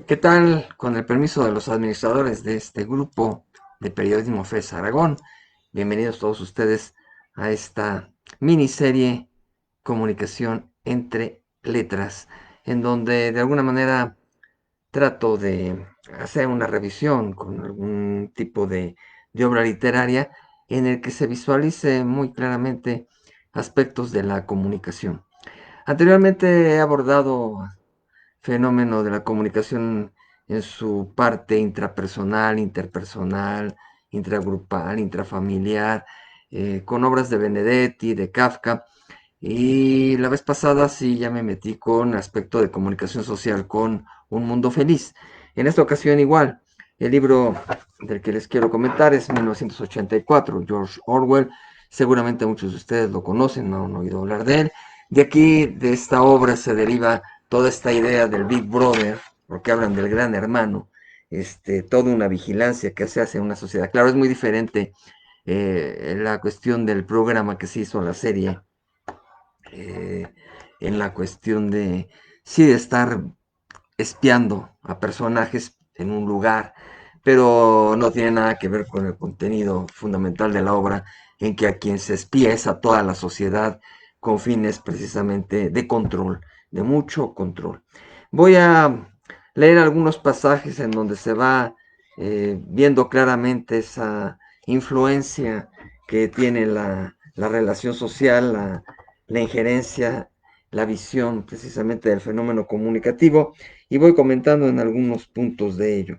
¿Qué tal? Con el permiso de los administradores de este grupo de periodismo FES Aragón, bienvenidos todos ustedes a esta miniserie Comunicación entre Letras, en donde de alguna manera trato de hacer una revisión con algún tipo de obra literaria en el que se visualice muy claramente aspectos de la comunicación. Anteriormente he abordado fenómeno de la comunicación en su parte intrapersonal, interpersonal, intragrupal, intrafamiliar, con obras de Benedetti, de Kafka. Y la vez pasada sí ya me metí con aspecto de comunicación social con Un Mundo Feliz. En esta ocasión igual, el libro del que les quiero comentar es 1984, George Orwell. Seguramente muchos de ustedes lo conocen, no han oído hablar de él. De aquí, de esta obra, se deriva toda esta idea del Big Brother, porque hablan del gran hermano, toda una vigilancia que se hace en una sociedad. Claro, es muy diferente la cuestión del programa que se hizo, la serie, eh, en la cuestión de, sí, de estar espiando a personajes en un lugar, pero no tiene nada que ver con el contenido fundamental de la obra, en que a quien se espía es a toda la sociedad con fines precisamente de control, de mucho control. Voy a leer algunos pasajes en donde se va viendo claramente esa influencia que tiene la relación social, la injerencia, la visión precisamente del fenómeno comunicativo, y voy comentando en algunos puntos de ello.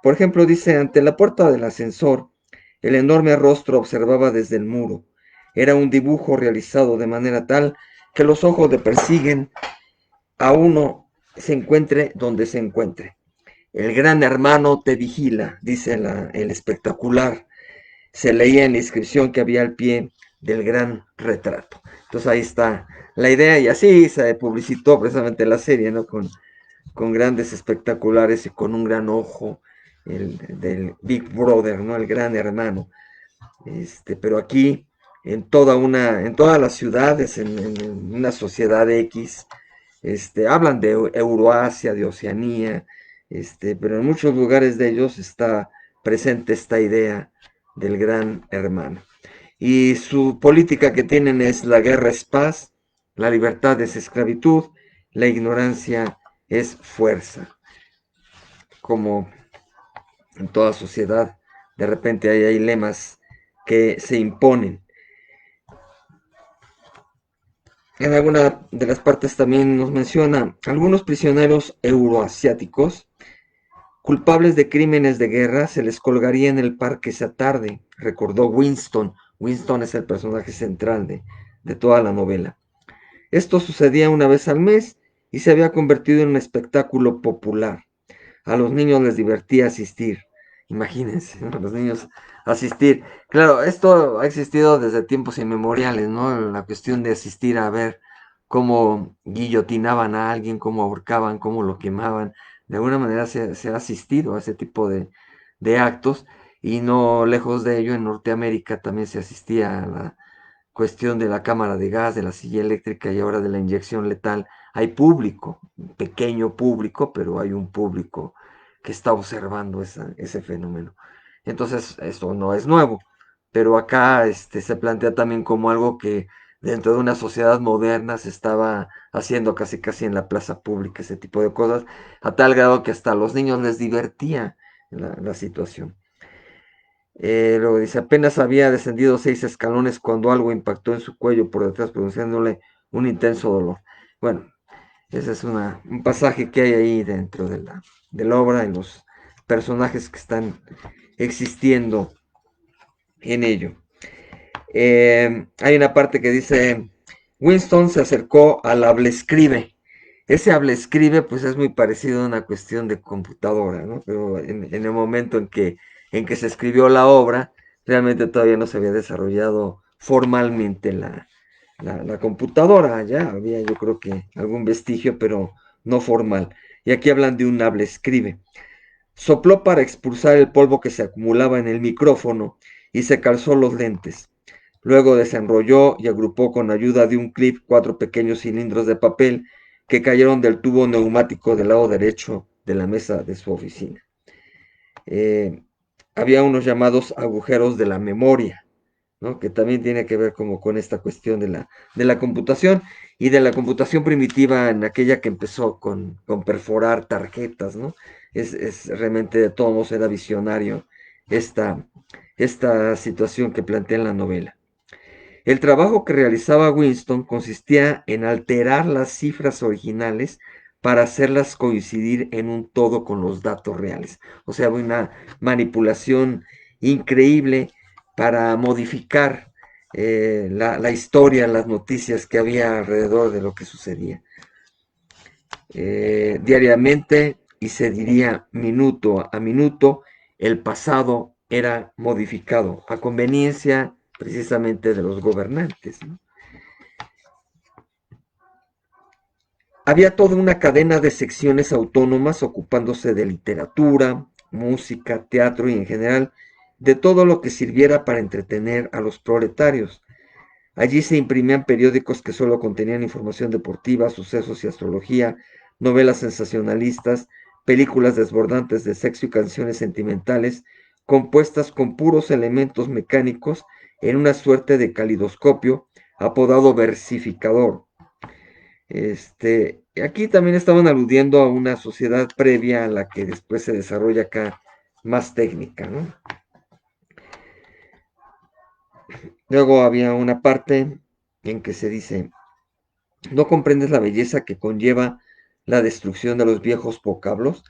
Por ejemplo, dice, ante la puerta del ascensor, el enorme rostro observaba desde el muro. Era un dibujo realizado de manera tal que los ojos le persiguen a uno, se encuentre donde se encuentre. El gran hermano te vigila, dice el espectacular. Se leía en la inscripción que había al pie del gran retrato. Entonces ahí está la idea, y así se publicitó precisamente la serie, ¿no? Con grandes espectaculares y con un gran ojo del Big Brother, ¿no? El gran hermano. Pero aquí, en todas las ciudades, en una sociedad X, hablan de Euroasia, de Oceanía, pero en muchos lugares de ellos está presente esta idea del gran hermano. Y su política que tienen es: la guerra es paz, la libertad es esclavitud, la ignorancia es fuerza. Como en toda sociedad, de repente hay lemas que se imponen. En alguna de las partes también nos menciona algunos prisioneros euroasiáticos culpables de crímenes de guerra se les colgaría en el parque esa tarde, recordó Winston. Winston es el personaje central de toda la novela. Esto sucedía una vez al mes y se había convertido en un espectáculo popular. A los niños les divertía asistir. Imagínense, ¿no? A los niños asistir. Claro, esto ha existido desde tiempos inmemoriales, ¿no? La cuestión de asistir a ver cómo guillotinaban a alguien, cómo ahorcaban, cómo lo quemaban. De alguna manera se ha asistido a ese tipo de actos, y no lejos de ello, en Norteamérica también se asistía a la cuestión de la cámara de gas, de la silla eléctrica y ahora de la inyección letal. Hay público, un pequeño público, pero hay un público que está observando ese fenómeno. Entonces, esto no es nuevo, pero acá se plantea también como algo que dentro de una sociedad moderna se estaba haciendo casi casi en la plaza pública, ese tipo de cosas, a tal grado que hasta a los niños les divertía la situación. Luego dice, apenas había descendido 6 escalones cuando algo impactó en su cuello por detrás, produciéndole un intenso dolor. Bueno, ese es un pasaje que hay ahí dentro de la obra y los personajes que están existiendo en ello. Hay una parte que dice, Winston se acercó al hablescribe. Ese hablescribe pues es muy parecido a una cuestión de computadora, ¿no? Pero en el momento en que se escribió la obra, realmente todavía no se había desarrollado formalmente la computadora. Ya había, yo creo que algún vestigio, pero no formal. Y aquí hablan de un hablescribe. Sopló para expulsar el polvo que se acumulaba en el micrófono y se calzó los lentes. Luego desenrolló y agrupó con ayuda de un clip 4 pequeños cilindros de papel que cayeron del tubo neumático del lado derecho de la mesa de su oficina. Había unos llamados agujeros de la memoria, ¿no? Que también tiene que ver como con esta cuestión de la computación y de la computación primitiva en aquella que empezó con perforar tarjetas, ¿no? Realmente de todos modos era visionario esta, esta situación que plantea en la novela. El trabajo que realizaba Winston consistía en alterar las cifras originales para hacerlas coincidir en un todo con los datos reales. O sea, una manipulación increíble para modificar la historia, las noticias que había alrededor de lo que sucedía. Diariamente, y se diría minuto a minuto, el pasado era modificado a conveniencia precisamente de los gobernantes, ¿no? Había toda una cadena de secciones autónomas ocupándose de literatura, música, teatro y en general de todo lo que sirviera para entretener a los proletarios. Allí se imprimían periódicos que solo contenían información deportiva, sucesos y astrología, novelas sensacionalistas, películas desbordantes de sexo y canciones sentimentales, compuestas con puros elementos mecánicos en una suerte de calidoscopio apodado versificador. Aquí también estaban aludiendo a una sociedad previa a la que después se desarrolla acá más técnica, ¿no? Luego había una parte en que se dice, ¿no comprendes la belleza que conlleva la destrucción de los viejos vocablos?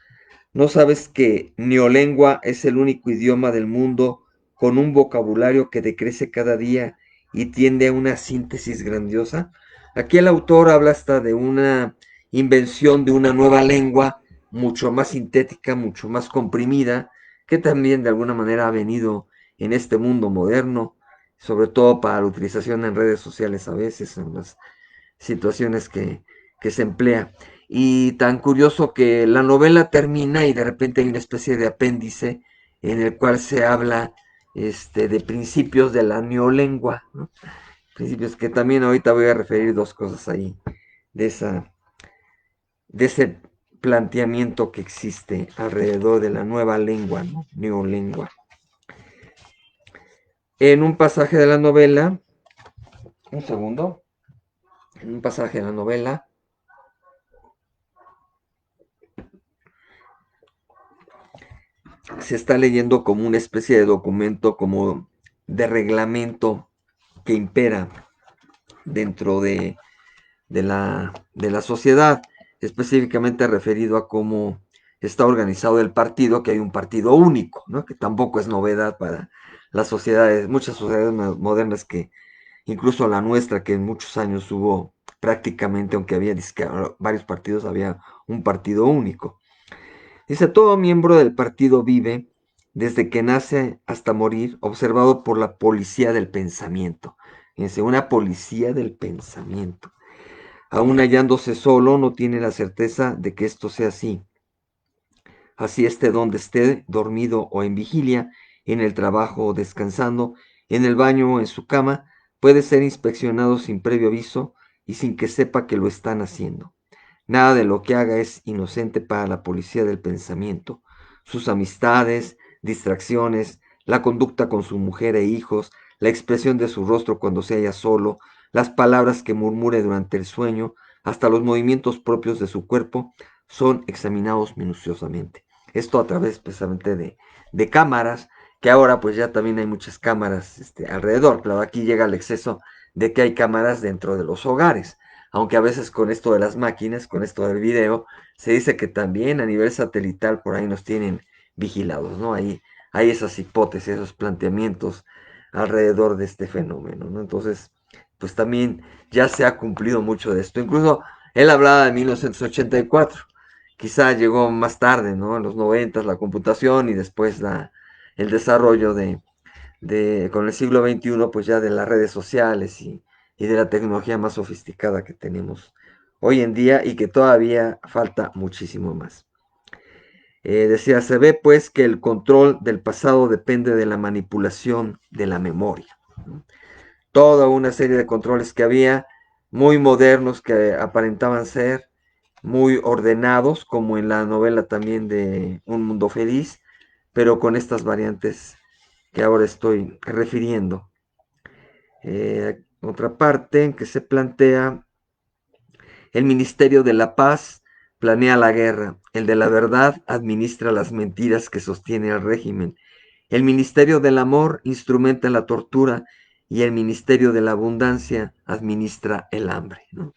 ¿No sabes que neolengua es el único idioma del mundo con un vocabulario que decrece cada día y tiende a una síntesis grandiosa? Aquí el autor habla hasta de una invención de una nueva lengua mucho más sintética, mucho más comprimida, que también de alguna manera ha venido en este mundo moderno, sobre todo para la utilización en redes sociales a veces, en las situaciones que se emplea. Y tan curioso que la novela termina y de repente hay una especie de apéndice en el cual se habla de principios de la neolengua, ¿no? Principios que también ahorita voy a referir dos cosas ahí, de, esa, de ese planteamiento que existe alrededor de la nueva lengua, ¿no? Neolengua. En un pasaje de la novela, un segundo, en un pasaje de la novela, se está leyendo como una especie de documento, como de reglamento que impera dentro de la sociedad, específicamente referido a cómo está organizado el partido, que hay un partido único, ¿no? Que tampoco es novedad para las sociedades, muchas sociedades modernas, que incluso la nuestra, que en muchos años hubo prácticamente, aunque había varios partidos, había un partido único. Dice, todo miembro del partido vive, desde que nace hasta morir, observado por la policía del pensamiento. Dice, una policía del pensamiento. Aún hallándose solo, no tiene la certeza de que esto sea así. Así esté donde esté, dormido o en vigilia, en el trabajo o descansando, en el baño o en su cama, puede ser inspeccionado sin previo aviso y sin que sepa que lo están haciendo. Nada de lo que haga es inocente para la policía del pensamiento. Sus amistades, distracciones, la conducta con su mujer e hijos, la expresión de su rostro cuando se halla solo, las palabras que murmure durante el sueño, hasta los movimientos propios de su cuerpo, son examinados minuciosamente. Esto a través precisamente de cámaras, que ahora pues ya también hay muchas cámaras alrededor. Claro, aquí llega el exceso de que hay cámaras dentro de los hogares, aunque a veces con esto de las máquinas, con esto del video, se dice que también a nivel satelital por ahí nos tienen vigilados, ¿no? Hay esas hipótesis, esos planteamientos alrededor de este fenómeno, ¿no? Entonces, pues también ya se ha cumplido mucho de esto. Incluso él hablaba de 1984, quizá llegó más tarde, ¿no? En los 90 la computación y después el desarrollo con el siglo XXI, pues ya de las redes sociales y de la tecnología más sofisticada que tenemos hoy en día y que todavía falta muchísimo más. Decía, se ve pues que el control del pasado depende de la manipulación de la memoria. Toda una serie de controles que había, muy modernos, que aparentaban ser muy ordenados, como en la novela también de Un Mundo Feliz, pero con estas variantes que ahora estoy refiriendo. Otra parte en que se plantea: el Ministerio de la Paz planea la guerra, el de la verdad administra las mentiras que sostiene el régimen, el Ministerio del Amor instrumenta la tortura y el Ministerio de la Abundancia administra el hambre, ¿no?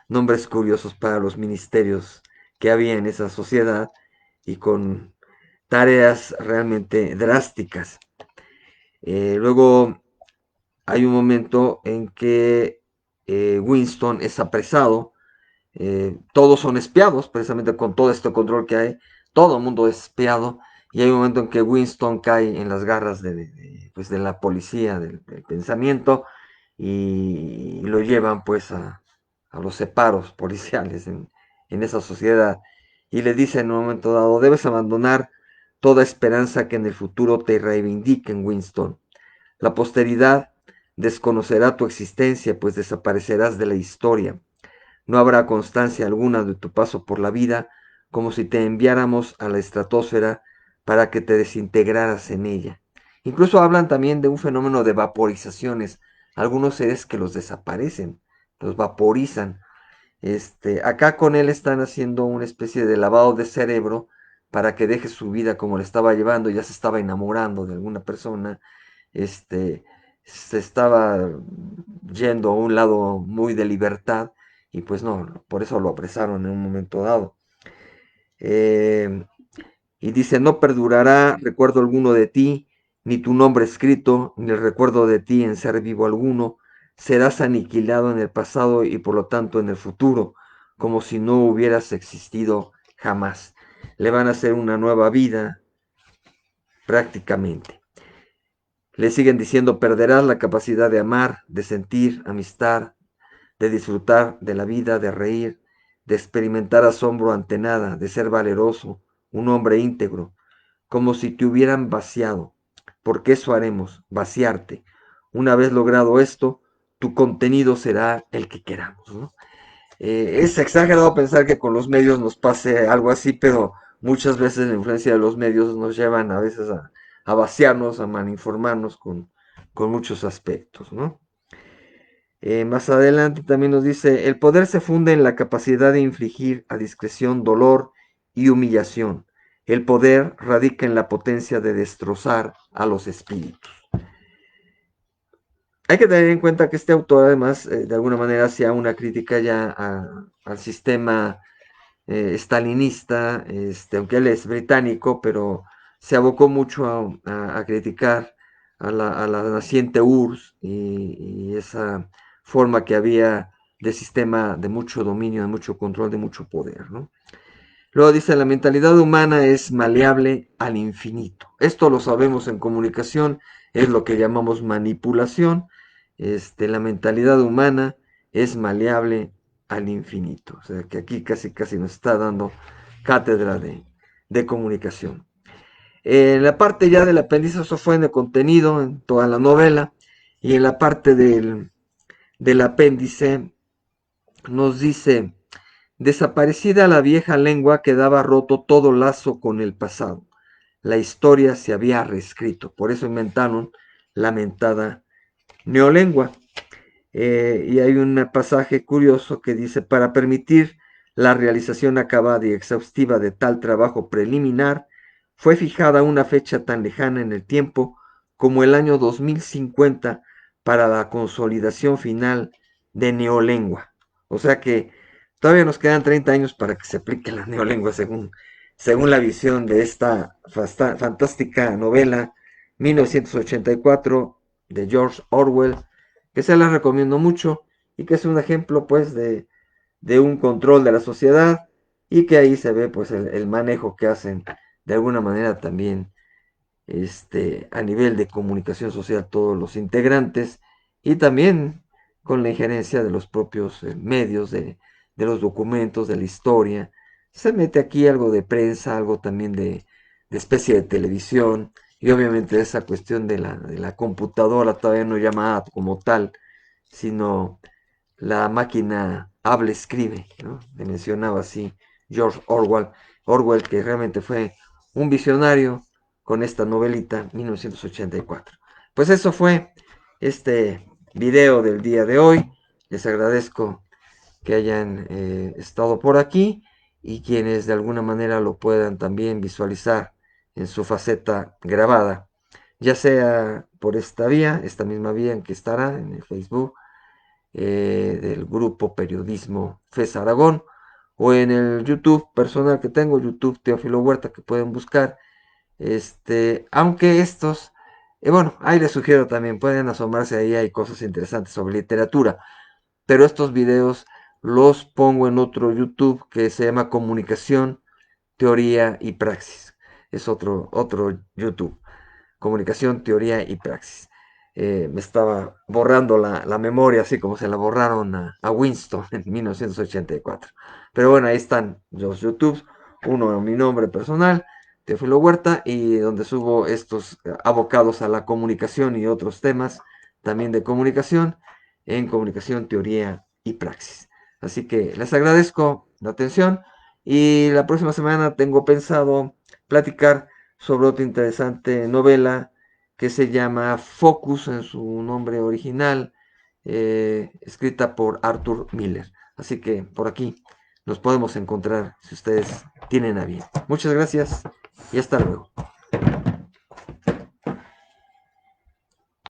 Nombres curiosos para los ministerios que había en esa sociedad y con tareas realmente drásticas. Luego hay un momento en que Winston es apresado. Todos son espiados, precisamente con todo este control que hay, todo el mundo es espiado, y hay un momento en que Winston cae en las garras pues de la policía, del pensamiento, y lo llevan pues a los separos policiales en esa sociedad, y le dice en un momento dado: debes abandonar toda esperanza que en el futuro te reivindiquen, Winston. La posteridad desconocerá tu existencia, pues desaparecerás de la historia. No habrá constancia alguna de tu paso por la vida, como si te enviáramos a la estratosfera para que te desintegraras en ella. Incluso hablan también de un fenómeno de vaporizaciones, algunos seres que los desaparecen, los vaporizan. Acá con él están haciendo una especie de lavado de cerebro para que deje su vida como le estaba llevando, ya se estaba enamorando de alguna persona, este, se estaba yendo a un lado muy de libertad, y pues no, por eso lo apresaron en un momento dado. Eh, y dice: no perdurará recuerdo alguno de ti, ni tu nombre escrito, ni el recuerdo de ti en ser vivo alguno. Serás aniquilado en el pasado y por lo tanto en el futuro, como si no hubieras existido jamás. Le van a hacer una nueva vida prácticamente. Le siguen diciendo: perderás la capacidad de amar, de sentir amistad, de disfrutar de la vida, de reír, de experimentar asombro ante nada, de ser valeroso, un hombre íntegro, como si te hubieran vaciado. Porque eso haremos, vaciarte. Una vez logrado esto, tu contenido será el que queramos, ¿no? Es exagerado pensar que con los medios nos pase algo así, pero muchas veces la influencia de los medios nos llevan a veces a vaciarnos, a malinformarnos con muchos aspectos, ¿no? Más adelante también nos dice: el poder se funde en la capacidad de infligir a discreción dolor y humillación. El poder radica en la potencia de destrozar a los espíritus. Hay que tener en cuenta que este autor además de alguna manera hacía una crítica ya al sistema stalinista, aunque él es británico, pero se abocó mucho a criticar a la naciente URSS y esa forma que había de sistema de mucho dominio, de mucho control, de mucho poder, ¿no? Luego dice: la mentalidad humana es maleable al infinito. Esto lo sabemos en comunicación, es lo que llamamos manipulación. La mentalidad humana es maleable al infinito. O sea que aquí casi casi nos está dando cátedra de comunicación. En la parte ya del apéndice, eso fue en el contenido, en toda la novela, y en la parte del apéndice nos dice: desaparecida la vieja lengua, quedaba roto todo lazo con el pasado. La historia se había reescrito. Por eso inventaron la mentada neolengua. Y hay un pasaje curioso que dice: para permitir la realización acabada y exhaustiva de tal trabajo preliminar, fue fijada una fecha tan lejana en el tiempo como el año 2050 para la consolidación final de neolengua. O sea que todavía nos quedan 30 años para que se aplique la neolengua según la visión de esta fantástica novela 1984 de George Orwell, que se la recomiendo mucho y que es un ejemplo pues de un control de la sociedad, y que ahí se ve pues el manejo que hacen de alguna manera también a nivel de comunicación social todos los integrantes, y también con la injerencia de los propios medios, de los documentos, de la historia. Se mete aquí algo de prensa, algo también de especie de televisión, y obviamente esa cuestión de la computadora, todavía no llamada como tal, sino la máquina habla, escribe, ¿no? Le mencionaba así George Orwell, que realmente fue un visionario con esta novelita 1984. Pues eso fue este video del día de hoy. Les agradezco que hayan estado por aquí y quienes de alguna manera lo puedan también visualizar en su faceta grabada, ya sea por esta misma vía en que estará en el Facebook del grupo Periodismo FES Aragón, o en el YouTube personal que tengo, YouTube Teófilo Huerta, que pueden buscar. Aunque estos, bueno, ahí les sugiero también, pueden asomarse ahí, hay cosas interesantes sobre literatura, pero estos videos los pongo en otro YouTube que se llama Comunicación, Teoría y Praxis. Es otro YouTube. Comunicación, Teoría y Praxis. Me estaba borrando la memoria, así como se la borraron a Winston en 1984. Pero bueno, ahí están los YouTubes. Uno a mi nombre personal, Teófilo Huerta, y donde subo estos abocados a la comunicación y otros temas también de comunicación, en Comunicación, Teoría y Praxis. Así que les agradezco la atención y la próxima semana tengo pensado platicar sobre otra interesante novela que se llama Focus en su nombre original, escrita por Arthur Miller. Así que por aquí nos podemos encontrar si ustedes tienen a bien. Muchas gracias y hasta luego.